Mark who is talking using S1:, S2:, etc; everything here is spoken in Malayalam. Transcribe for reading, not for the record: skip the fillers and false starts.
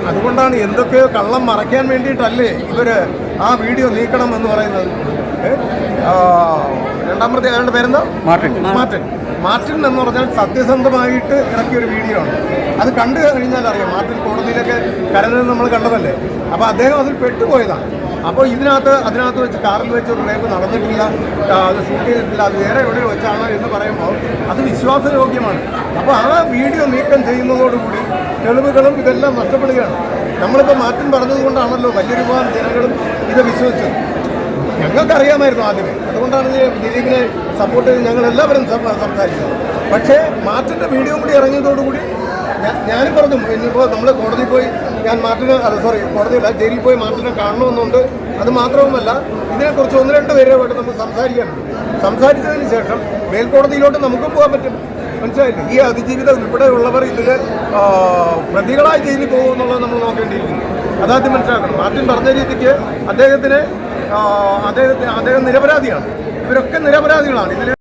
S1: അതുകൊണ്ടാണ് എന്തൊക്കെയോ കള്ളം മറയ്ക്കാൻ വേണ്ടിയിട്ടല്ലേ ഇവര് ആ വീഡിയോ നീക്കണം എന്ന് പറയുന്നത്. രണ്ടാമത്തെ അയാളുടെ പേരെന്താ? മാർട്ടിൻ എന്ന് പറഞ്ഞാൽ സത്യസന്ധമായിട്ട് ഇറക്കിയൊരു വീഡിയോ ആണ്. അത് കണ്ടു കഴിഞ്ഞാൽ അറിയാം. മാർട്ടിൻ കോടതിയിലൊക്കെ കരഞ്ഞത് നമ്മൾ കണ്ടതല്ലേ. അപ്പോൾ അദ്ദേഹം അതിൽ പെട്ടുപോയതാണ്. അപ്പോൾ അതിനകത്ത് വെച്ച് കാറിൽ വെച്ച് ഒരു റേപ്പ് നടന്നിട്ടില്ല, അത് ഷൂട്ട് ചെയ്തിട്ടില്ല, അത് വേറെ എവിടെ വെച്ചാണ് എന്ന് പറയുമ്പോൾ അത് വിശ്വാസയോഗ്യമാണ്. അപ്പോൾ ആ വീഡിയോ നീക്കം ചെയ്യുന്നതോടുകൂടി തെളിവുകളും ഇതെല്ലാം നഷ്ടപ്പെടുകയാണ്. നമ്മളിപ്പോൾ മാർട്ടിൻ പറഞ്ഞതുകൊണ്ടാണല്ലോ വലിയൊരു വിഭാഗം ജനങ്ങളും ഇത് വിശ്വസിച്ചത്. ഞങ്ങൾക്കറിയാമായിരുന്നു ആദ്യമേ. അതുകൊണ്ടാണ് ദിലീപിനെ സപ്പോർട്ട് ചെയ്ത് ഞങ്ങളെല്ലാവരും സംസാരിച്ചത്. പക്ഷേ മാർട്ടിൻ്റെ വീഡിയോ കൂടി ഇറങ്ങിയതോടുകൂടി ഞാനും പറഞ്ഞു, ഇനിയിപ്പോൾ നമ്മൾ കോടതിയിൽ പോയി കോടതിയില്ല, ജയിലിൽ പോയി മാർട്ടിനെ കാണണമെന്നുണ്ട്. അത് മാത്രവുമല്ല, ഇതിനെക്കുറിച്ച് 1-2 പേരുമായിട്ട് നമുക്ക് സംസാരിച്ചതിന് ശേഷം മേൽക്കോടതിയിലോട്ട് നമുക്കും പോകാൻ പറ്റും. മനസ്സിലായില്ലേ? ഈ അതിജീവിതം ഉൾപ്പെടെയുള്ളവർ ഇതിൽ പ്രതികളായി ജയിലിൽ പോകുമെന്നുള്ളത് നമ്മൾ നോക്കേണ്ടിയിരിക്കുന്നു. അതാദ്യം മനസ്സിലാക്കണം. മാർട്ടിൻ പറഞ്ഞ രീതിക്ക് അദ്ദേഹം നിരപരാധിയാണ്. ഇവരൊക്കെ നിരപരാധികളാണ് ഇതിൽ.